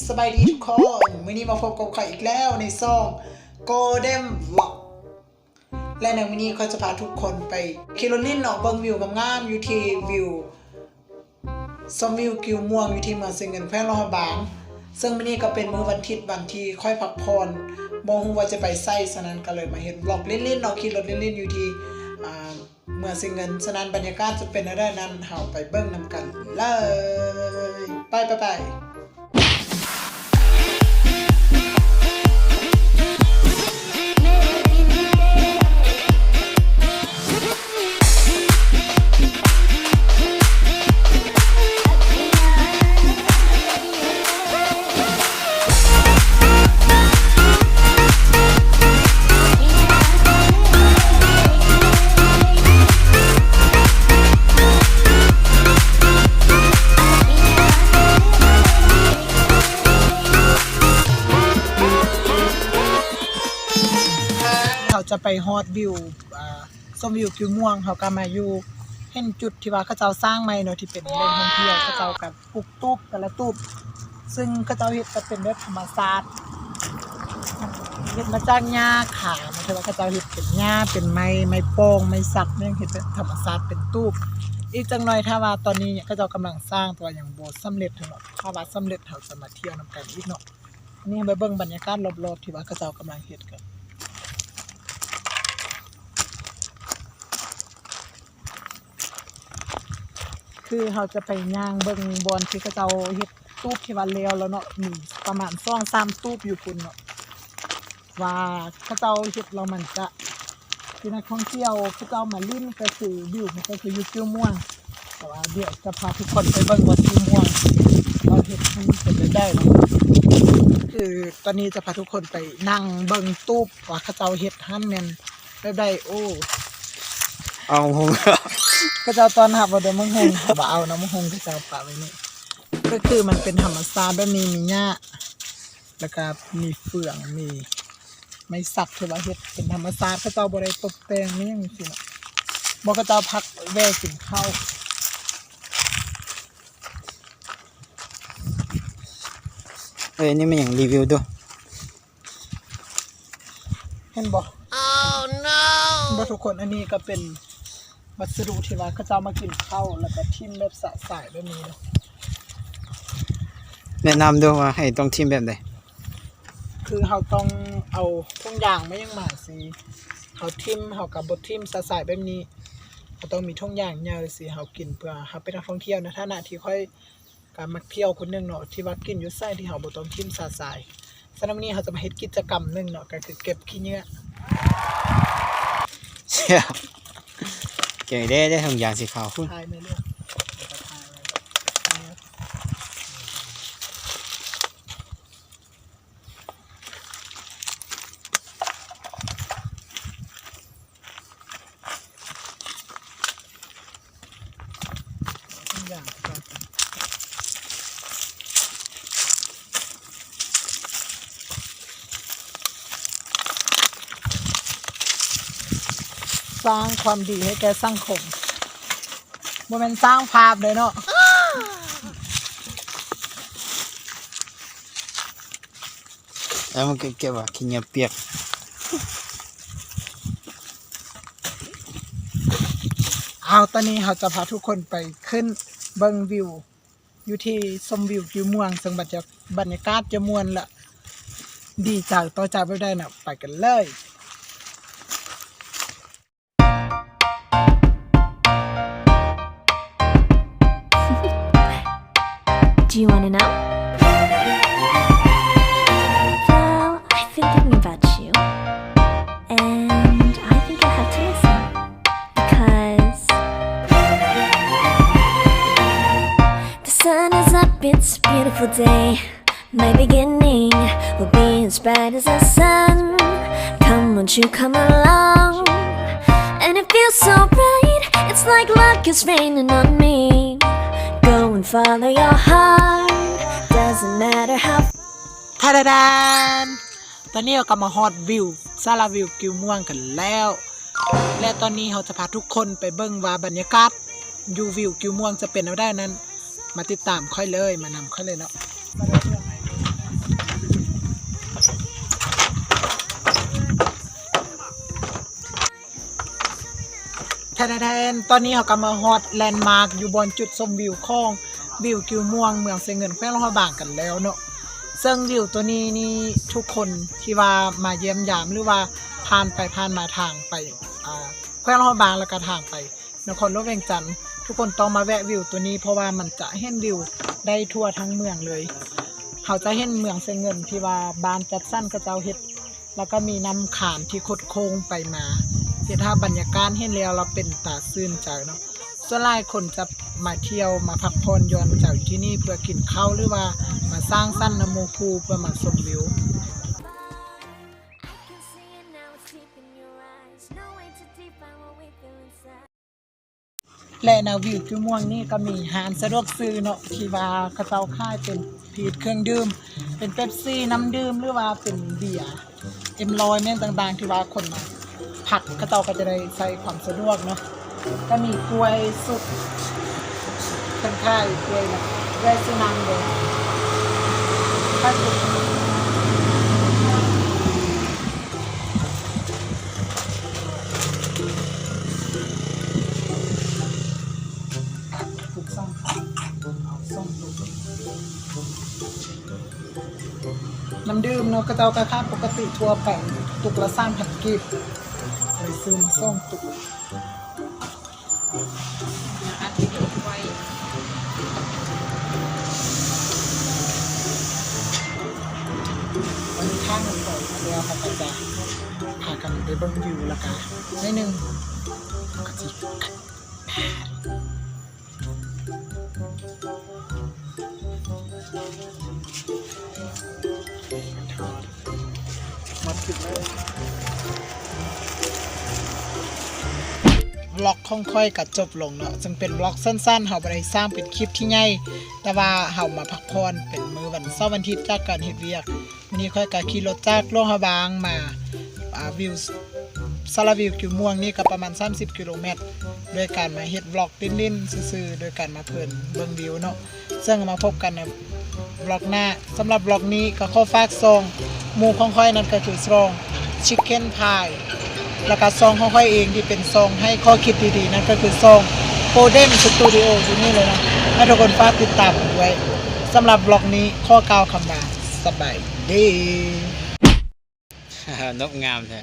สบายดีทุกคนวันนี้มาพบกับใครอีกแล้วในซ่อง Golden Vlog และในวันนี้เขาจะพาทุกคนไปขี่รถลิ้นออกเบิ่งวิวงามๆอยู่ที่วิวชมวิวกิวม่วงอยู่ที่เมืองสิงห์เงินแขวงลำปางซึ่งวันนี้ก็เป็นมื้อวันอาทิตย์วันที่ค่อยพักผ่อนบ่ฮู้ว่าจะไปไสฉะนั้นก็เลยมาเฮ็ดวล็อกลิ้นๆเนาะขี่รถลิ้นๆอยู่ที่เมืองสิงห์เงินฉะนั้นบรรยากาศจะเป็นอะไรนั้นเฮาไปเบิ่งนำกันเลยไปเขาจะไปฮอดวิวชมวิวกิวม่วงเขาก็มาอยู่เห็นจุดที่ว่าเขาเจ้าสร้างใหม่เนาะที่เป็นแหล่งท่องเที่ยวเขาเจ้ากับปลูกตูบแต่ละตูบซึ่งเขาเจ้าเฮ็ดก็เป็นแบบธรรมชาติเฮ็ดมาจากหญ้าขาวนะแต่ว่าเขาเจ้าเฮ็ดเป็นหญ้าเป็นไม้โป่งไม้สักเนี่ยเฮ็ดเป็นธรรมชาติเป็นตูบอีกจังหน่อยถ้าว่าตอนนี้เขาเจ้ากำลังสร้างตัวอย่างบ่สำเร็จเนาะถ้าว่าสำเร็จเขาจะมาเที่ยวนำกันอีกเนาะนี่ไปเบิ่งบรรยากาศรอบๆที่ว่าเขาเจ้ากำลังเฮ็ดกันคือเราจะไปย่างเบิ่งบอนที่เขาเจ้าเฮ็ดตูบที่ว่าแล้วเนาะมีประมาณ2-3ตูบอยู่พุ่นเนาะว่าเขาเจ้าเฮ็ดแล้วมันจะที่นักท่องเที่ยวเขาเจ้ามาลิ้นก็คือวิวมันก็คืออยู่กิวม่วงแต่ว่าเดี๋ยวจะพาทุกคนไปเบิ่งว่ากิวม่วงเราเฮ็ดให้มันเป็นได้เนาะคือตอนนี้จะพาทุกคนไปนั่งเบิ่งตูบว่าเขาเจ้าเฮ็ดหั่นแม่นได้โอ้เอาหงก็เจ้าตอนหับว่าเดี๋ยวมึงหงบ่เอานะมึงหงก็เจ้าปะไว้นี่ก็คือมันเป็นธรรมชาติแบบนี้มีหญ้าแล้วก็มีเฟืองมีไม้สักที่ว่าเฮ็ดเป็นธรรมชาติก็เจ้าบ่ได้ตกแต่งนี่จังซี่นะบ่ก็เจ้าพักแวะกินข้าวนี่มันอย่างรีวิวด้วยเห็นบ่ Oh no บ่ทุกคนอันนี้ก็เป็นวัสดุที่ว่าเขาเจ้ามากินข้าวแล้วก็ทิ่มแบบสะสายแบบนี้เนาะแนะนำด้วยว่าให้ต้องทิมแบบไหนคือเราต้องเอาทุกอย่างไม่ยังหมาสิเขาทิ่มเขากับบดทิ่มสะสายแบบนี้เขาต้องมีทุกอย่างยาวสิเขากินเพื่อเขาเป็นนักท่องเที่ยวนะถ้าหน้าที่ค่อยการมาเที่ยวคนนึงเนาะที่ว่ากินอยู่ไส้ที่เขาบ่ต้องทิ่มสะสายฉะนั้นวันนี้เขาจะมาเฮ็ดกิจกรรมนึงเนาะก็คือเก็บขี้เหงื่อเชี่ยเก่งได้ทุกอย่างสีขาวคุณทายไม่เลือกสร้างความดีให้แก่สังคมบ่แม่นสร้างภาพเลยเนาะแล้วมันเก็บว่าขี้เหงื่อเปียกเอาตอนนี้เราจะพาทุกคนไปขึ้นเบิ่งวิวอยู่ที่ชมวิวกิวม่วงซึ่งบรรยากาศจะม่วนละดีจากต่อจากไปได้น่ะไปกันเลย Do you want to know? Well, I've been thinking about you, and I think I have to listen, because the sun is up, it's a beautiful day. My beginning will be as bright as the sun. Come, won't you come along? And it feels so bright, it's like luck is raining on me.Go and follow your heart. Doesn't matter how. ทาดาดานตอนนี้เราก็มาฮอดวิวซาลาวิวกิวม่วงกันแล้ว และตอนนี้เราจะพาทุกคนไปเบิ่งว่าบรรยากาศอยู่วิวกิวม่วงจะเป็นเอาได้นั้นมาติดตามค่อยเลยมานำค่อยเลยเนาะ แทนตอนนี้เขาก็มาฮอตแลนด์มาร์คอยู่บนจุดชมวิวของวิวกิวม่วงเมืองเซเงินแขวงลาดบางกันแล้วเนาะซึ่งวิวตัวนี้นี่ทุกคนที่ว่ามาเยี่ยมยามหรือว่าผ่านไปผ่านมาทางไปแขวงลาดบางแล้วก็ทางไปนครหลวงเวียงจันทร์ทุกคนต้องมาแวะวิวตัวนี้เพราะว่ามันจะเห็นวิวได้ทั่วทั้งเมืองเลยเขาจะเห็นเมืองเซเงินที่ว่าบ้านจัดสรรกระเจ้าเฮ็ดแล้วก็มีน้ำขามที่คดโค้งไปมาที่ถ้าบรรยากาศเห็นแล้วเราเป็นตาซื่นใจเนาะส่วนหลายคนจะมาเที่ยวมาพักผ่อนหย่อนใจอยู่ที่นี่เพื่อกินข้าวหรือว่ามาสร้างสรรค์น้ำโมคูเพื่อมาชมวิวและนาวิวกิวม่วงนี่ก็มีร้านสะดวกซื้อเนาะที่ว่าเขาเจ้าขายเป็นพีชเครื่องดื่มเป็นเป๊ปซี่น้ำดื่มหรือว่าเป็นเบียร์M100แม่นต่างๆที่ว่าคนมาผักเขาเจ้าก็จะได้ใช้ความสะดวกเนาะก็มีกล้วยสุกเป็นค่ายกล้วยนะกล้วยสุนังเลยค่ายสุกถูกซ่อมเอาซ่อมถูกน้ำดื่มเนาะกระเจ้ากระค่าปกติทั่วไปตุกละ3,000 กีบเลยซื้อมาซ่อมตุกวันนี้ข้างมันต่อยแล้วเขาก็จะพากันไปเบิ่งวิวแล้วกันนิดนึงเขาก็จะมาถึงแล้วบล็อกค่อยๆกัดจบลงเนาะจึงเป็นบล็อกสั้นๆเฮาบ่ได้สร้างเป็นคลิปที่ใหญ่แต่ว่าเฮามาพักผ่อนเป็นมื้อวันเสาร์วันอาทิตย์จากการเฮ็ดเวียกวันนี้ค่อยก็ขี่รถจากโรงพยาบาลมาวิวซาลาวิวกิวม่วงนี่ก็ประมาณ30 กิโลเมตรโดยการมาเฮ็ดบล็อกลิ้นๆซื่อๆโดยการมาเพิ่นเบิ่งวิวเนาะซึ่งมาพบกันในบล็อกหน้าสำหรับบล็อกนี้ก็ขอฝากซองหมู่ของค่อยนั่นก็คือซองชิคเก้นพายแล้วก็ซองของค่อยเองที่เป็นซองให้ข้อคิดดีๆนั่นก็คือซองโกลเด้นสตูดิโออยู่นี่เลยนะให้ทุกคนฝากติดตามไว้สำหรับบล็อกนี้ข้อกล่าวคำว่าสบายดี นกงามแท้